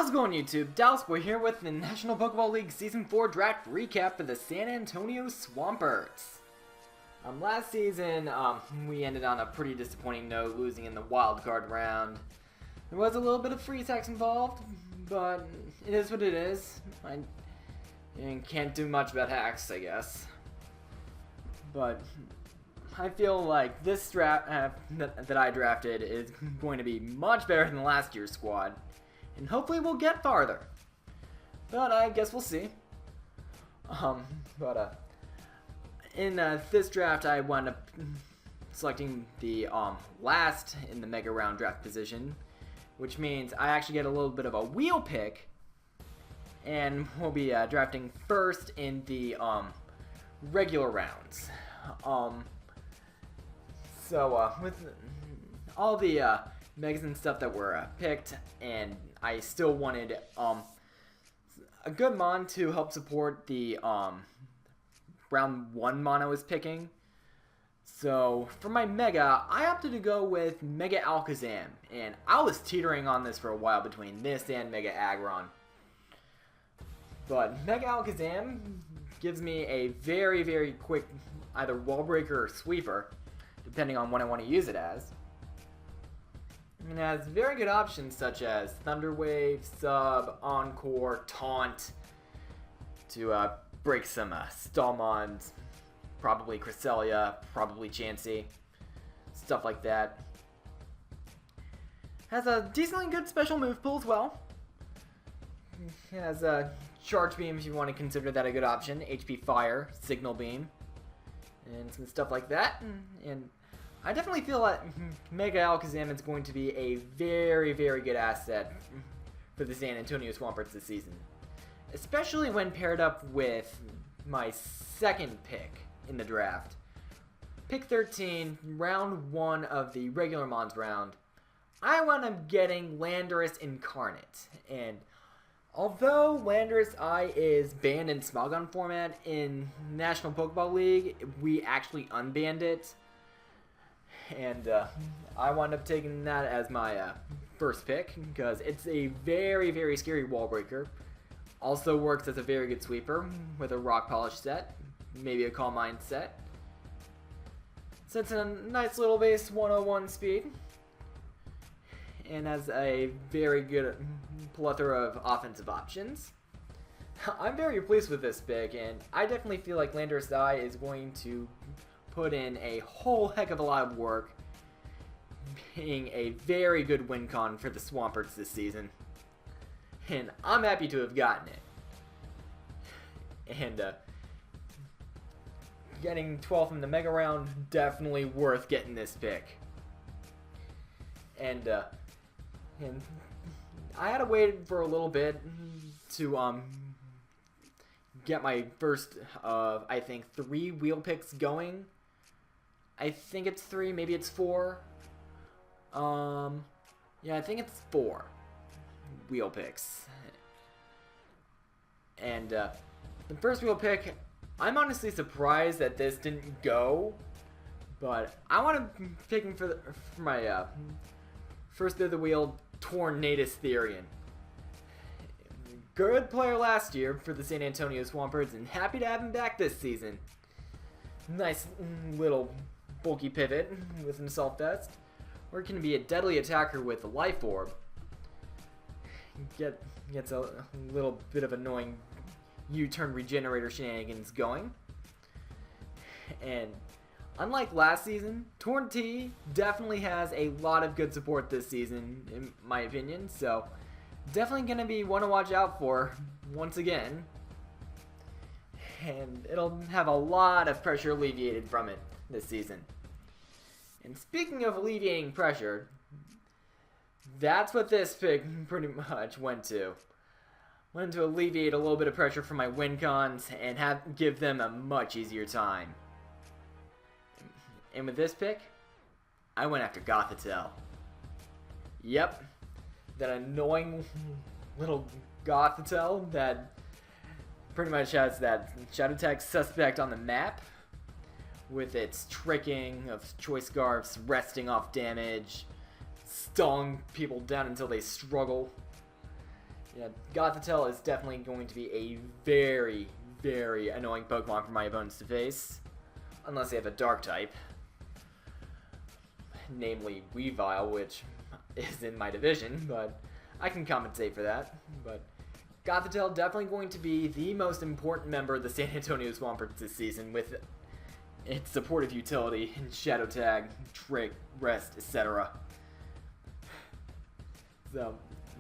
How's it going, YouTube? Dallas Boy here with the National Pokeball League Season 4 Draft Recap for the San Antonio Swamperts. Last season, we ended on a pretty disappointing note, losing in the wild card round. There was a little bit of free attacks involved, but it is what it is. I can't do much about hacks, I guess. But I feel like this draft that I drafted is going to be much better than last year's squad. And hopefully we'll get farther. But I guess we'll see. In this draft, I wound up selecting the last in the mega round draft position, which means I actually get a little bit of a wheel pick, and we'll be drafting first in the regular rounds. With all the megas and stuff that were picked, and I still wanted a good mon to help support the round 1 mon I was picking. So for my Mega, I opted to go with Mega Alakazam, and I was teetering on this for a while between this and Mega Aggron. But Mega Alakazam gives me a very, very quick either wall breaker or sweeper, depending on what I want to use it as. And it has very good options such as Thunder Wave, Sub, Encore, Taunt to break some Stallmons, probably Cresselia, probably Chansey, stuff like that. Has a decently good special move pool as well. It has a Charge Beam if you want to consider that a good option, HP Fire, Signal Beam, and some stuff like that. And I definitely feel that Mega Alakazam is going to be a very, very good asset for the San Antonio Swamperts this season. Especially when paired up with my second pick in the draft. Pick 13, round 1 of the regular Mons round. I wound up getting Landorus Incarnate. And although Landorus I is banned in Smogon format in National Pokeball League, we actually unbanned it. And I wound up taking that as my first pick because it's a very, very scary wall breaker. Also works as a very good sweeper with a rock polish set, maybe a calm mind set. Sets in a nice little base 101 speed and has a very good plethora of offensive options. I'm very pleased with this pick, and I definitely feel like Landorus I is going to put in a whole heck of a lot of work, being a very good win con for the Swamperts this season, and I'm happy to have gotten it. And getting 12th in the mega round, definitely worth getting this pick. And I had to wait for a little bit to get my first of I think 3 wheel picks going. I think it's 3, maybe it's 4. Yeah, I think it's 4 wheel picks. And the first wheel pick, I'm honestly surprised that this didn't go, but I want to pick him for my first bit of the wheel, Tornadus Therian. Good player last year for the San Antonio Swamperts, and happy to have him back this season. Nice little bulky pivot with himself vest, or it can be a deadly attacker with a life orb. Gets a little bit of annoying U-turn regenerator shenanigans going. And unlike last season, Torn T definitely has a lot of good support this season, in my opinion, so definitely going to be one to watch out for once again. And it'll have a lot of pressure alleviated from it this season. And speaking of alleviating pressure, that's what this pick pretty much went to. Went to alleviate a little bit of pressure from my win cons and give them a much easier time. And with this pick, I went after Gothitelle. Yep, that annoying little Gothitelle that pretty much has that Shadow Tag suspect on the map, with its tricking of Choice Scarfs, resting off damage, stalling people down until they struggle. Yeah, Gothitelle is definitely going to be a very, very annoying Pokemon for my opponents to face. Unless they have a Dark type. Namely Weavile, which is in my division, but I can compensate for that. But Gothitelle definitely going to be the most important member of the San Antonio Swamperts this season with its supportive utility in Shadow Tag, Trick, Rest, etc. So,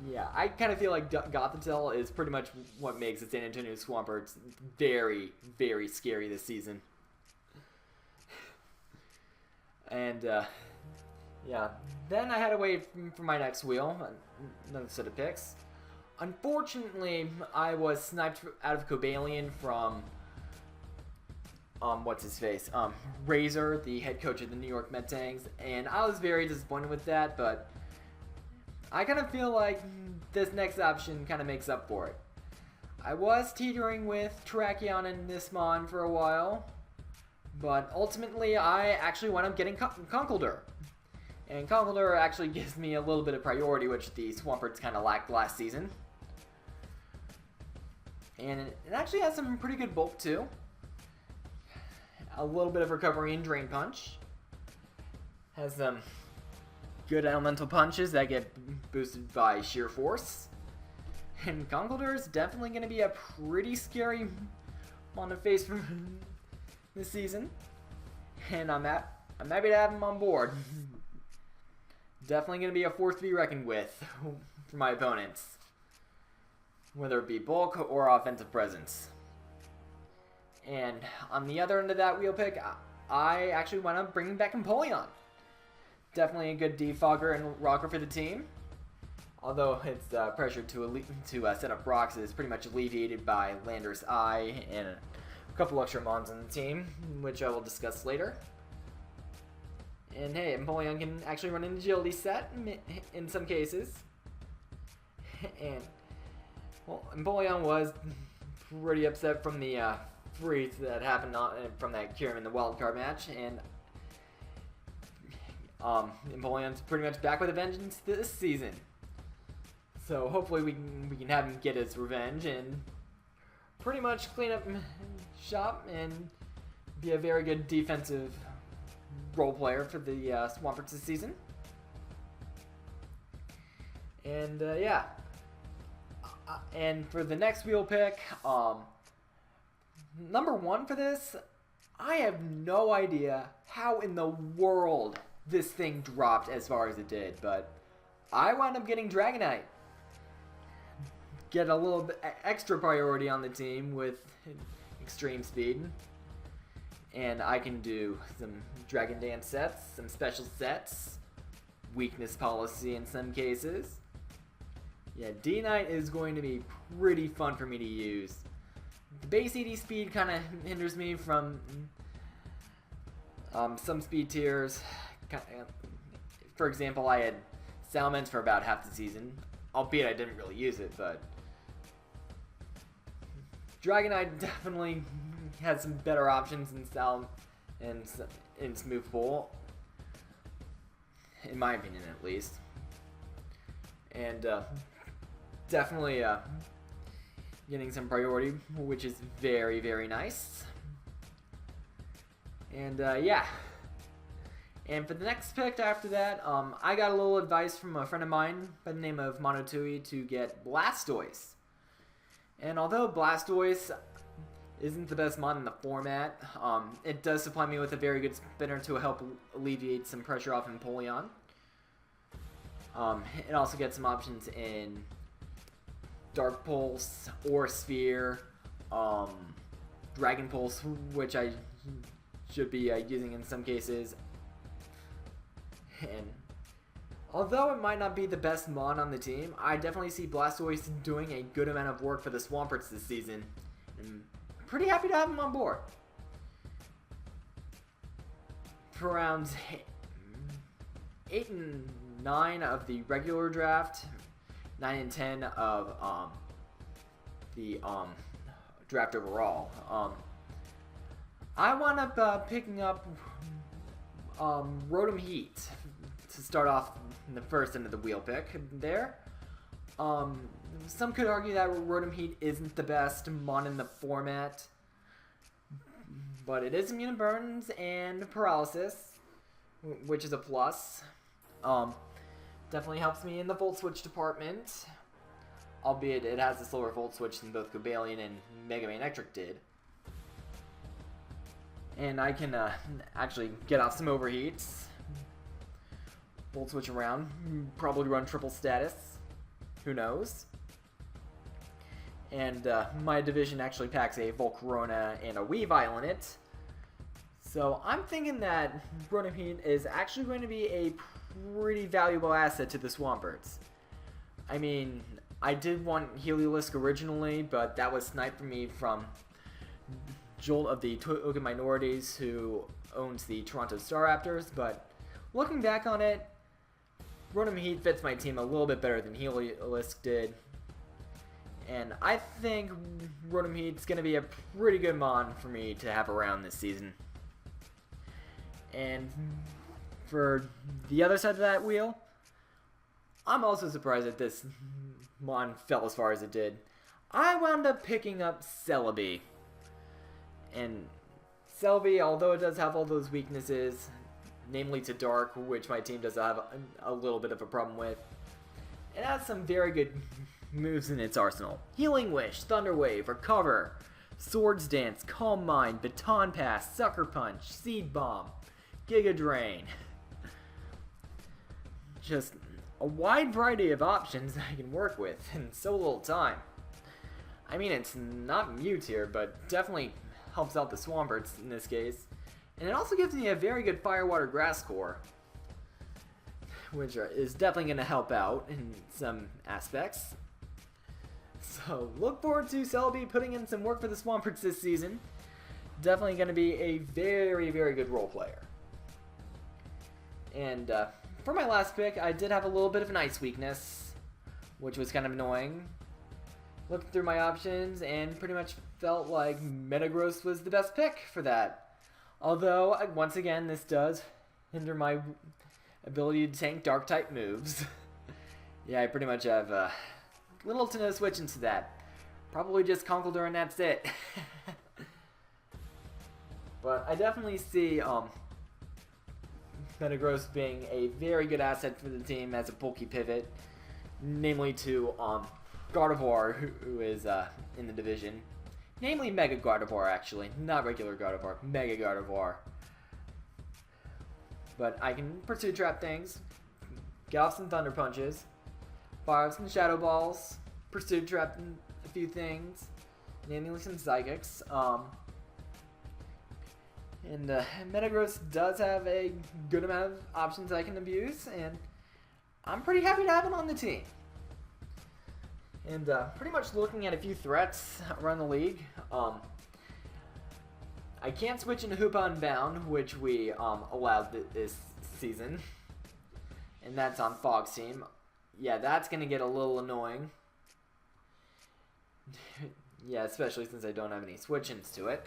yeah, I kind of feel like Gothitelle is pretty much what makes the San Antonio Swamperts very, very scary this season. And, yeah, then I had to wait for my next wheel, another set of picks. Unfortunately, I was sniped out of Cobalion from, what's-his-face, Razor, the head coach of the New York Metangs, and I was very disappointed with that, but I kind of feel like this next option kind of makes up for it. I was teetering with Terrakion and Nismon for a while, but ultimately I actually wound up getting Conkeldurr. And Conkeldurr actually gives me a little bit of priority, which the Swamperts kind of lacked last season. And it actually has some pretty good bulk too. A little bit of recovery and Drain Punch. Has some good elemental punches that get boosted by Sheer Force. And Conkeldurr is definitely going to be a pretty scary one to face from this season. And I'm happy to have him on board. Definitely going to be a force to be reckoned with for my opponents. Whether it be bulk or offensive presence. And on the other end of that wheel pick, I actually went up bringing back Empoleon. Definitely a good defogger and rocker for the team. Although its pressure to set up rocks is pretty much alleviated by Landorus Eye and a couple extra mons on the team, which I will discuss later. And hey, Empoleon can actually run an agility set in some cases. And, well, Empoleon was pretty upset from the freeze that happened from that Kyurem in the wildcard match. And Empoleon's pretty much back with a vengeance this season. So hopefully we can have him get his revenge and pretty much clean up shop and be a very good defensive role player for the Swamperts this season. And yeah. And for the next wheel pick, number one for this, I have no idea how in the world this thing dropped as far as it did, but I wound up getting Dragonite. Get a little bit extra priority on the team with extreme speed. And I can do some Dragon Dance sets, some special sets, weakness policy in some cases. Yeah, D-Knight is going to be pretty fun for me to use. The base ED speed kind of hinders me from some speed tiers. For example, I had Salamence for about half the season, albeit I didn't really use it, but Dragonite definitely has some better options in Smooth Bowl, in my opinion at least. And definitely getting some priority, which is very, very nice. And yeah. And for the next pick after that, I got a little advice from a friend of mine by the name of Monotui to get Blastoise. And although Blastoise isn't the best mod in the format, it does supply me with a very good spinner to help alleviate some pressure off Empoleon. It also gets some options in Dark Pulse, or Sphere, Dragon Pulse, which I should be using in some cases. And although it might not be the best mod on the team, I definitely see Blastoise doing a good amount of work for the Swamperts this season. And pretty happy to have him on board. For rounds 8 and 9 of the regular draft, 9 and 10 of the draft overall, I wound up picking up Rotom-Heat to start off in the first end of the wheel pick there. some could argue that Rotom-Heat isn't the best mon in the format, but it is immune to burns and paralysis, which is a plus. Definitely helps me in the Volt Switch department, albeit it has a slower Volt Switch than both Cobalion and Mega Man Electric did. And I can actually get off some overheats. Volt Switch around, probably run triple status, who knows. And my division actually packs a Volcarona and a Weavile in it. So I'm thinking that Rotom-Heat is actually going to be a pretty valuable asset to the Swamperts. I mean, I did want Heliolisk originally, but that was sniped from me from Jolt of the Token Minorities, who owns the Toronto Staraptors. But looking back on it, Rotom-Heat fits my team a little bit better than Heliolisk did. And I think Rotom-Heat's going to be a pretty good mon for me to have around this season. And for the other side of that wheel, I'm also surprised that this mon fell as far as it did. I wound up picking up Celebi. And Celebi, although it does have all those weaknesses, namely to Dark, which my team does have a little bit of a problem with, it has some very good moves in its arsenal. Healing Wish, Thunder Wave, Recover, Swords Dance, Calm Mind, Baton Pass, Sucker Punch, Seed Bomb, Giga Drain. Just a wide variety of options I can work with in so little time. I mean, it's not Mew tier, but definitely helps out the Swamperts in this case. And it also gives me a very good Fire, Water, Grass core, which is definitely going to help out in some aspects. So look forward to Celebi putting in some work for the Swamperts this season. Definitely going to be a very, very good role player. And for my last pick, I did have a little bit of an ice weakness, which was kind of annoying. Looked through my options and pretty much felt like Metagross was the best pick for that. Although, once again, this does hinder my ability to tank Dark-type moves. Yeah, I pretty much have little to no switch into that. Probably just Conkeldurr and that's it. But I definitely see Metagross being a very good asset for the team as a bulky pivot. Namely to Gardevoir, who is in the division. Namely Mega Gardevoir, actually. Not regular Gardevoir. Mega Gardevoir. But I can Pursue Trap things. Get off some Thunder Punches. Fire off some Shadow Balls. Pursue Trap a few things. Namely some Psychics. And Metagross does have a good amount of options I can abuse. And I'm pretty happy to have it on the team. And pretty much looking at a few threats around the league. I can't switch into Hoopa Unbound, which we allowed this season. And that's on Fog's team. Yeah, that's going to get a little annoying. Yeah, especially since I don't have any switch-ins to it.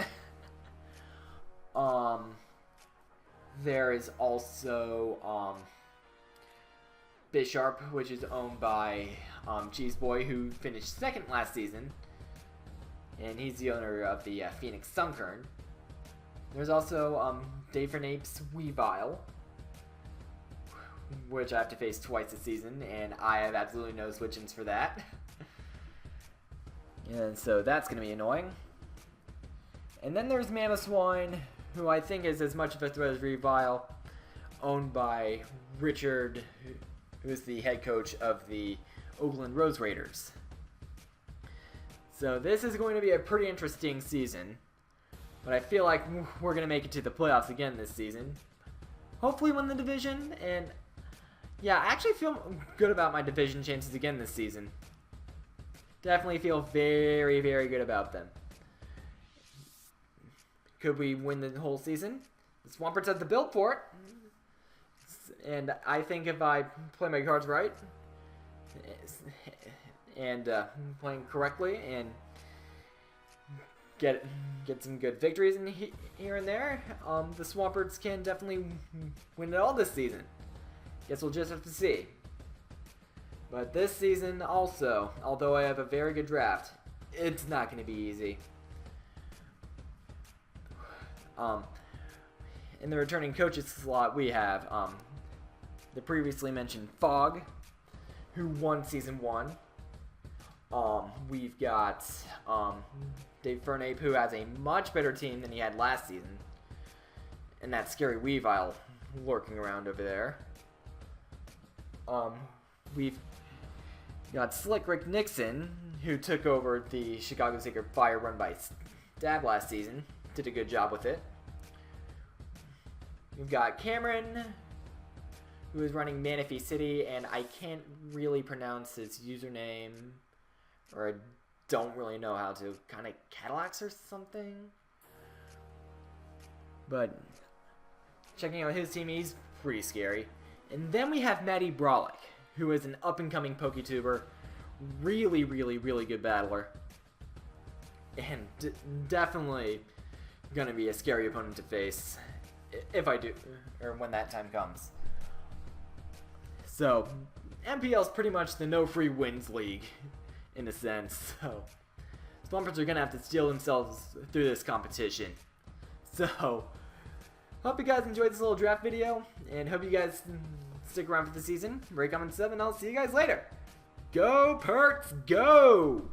There is also Bisharp, which is owned by Cheese Boy, who finished second last season, and he's the owner of the Phoenix Sunkern. There's also Dave Renape's Weavile, which I have to face twice this season, and I have absolutely no switch-ins for that. And so that's going to be annoying. And then there's Mamoswine, who I think is as much of a threat as Weavile, owned by Richard, who is the head coach of the Oakland Rose Raiders. So this is going to be a pretty interesting season, but I feel like we're going to make it to the playoffs again this season. Hopefully win the division, and yeah, I actually feel good about my division chances again this season. Definitely feel very, very good about them. Could we win the whole season? The Swamperts have the build for it. And I think if I play my cards right and playing correctly and get some good victories in here and there, the Swamperts can definitely win it all this season. Guess we'll just have to see. But this season also, although I have a very good draft, it's not going to be easy. In the returning coaches slot, we have the previously mentioned Fog, who won Season 1. We've got Dave Fernape, who has a much better team than he had last season. And that Scary Weavile lurking around over there. We've got Slick Rick Nixon, who took over the Chicago Sacred Fire run by Stab last season. Did a good job with it. We've got Cameron, who is running Manaphy City, and I can't really pronounce his username, or I don't really know how to. Kind of Cadillacs or something? But checking out his team, he's pretty scary. And then we have Maddie Brolick, who is an up-and-coming PokeTuber, really, really, really good battler, and definitely gonna be a scary opponent to face if I do, or when that time comes. So, MPL's pretty much the no free wins league, in a sense. So, Swamperts are gonna have to steal themselves through this competition. So, hope you guys enjoyed this little draft video, and hope you guys stick around for the season. Rate, comment, sub, and I'll see you guys later. Go Perks, go!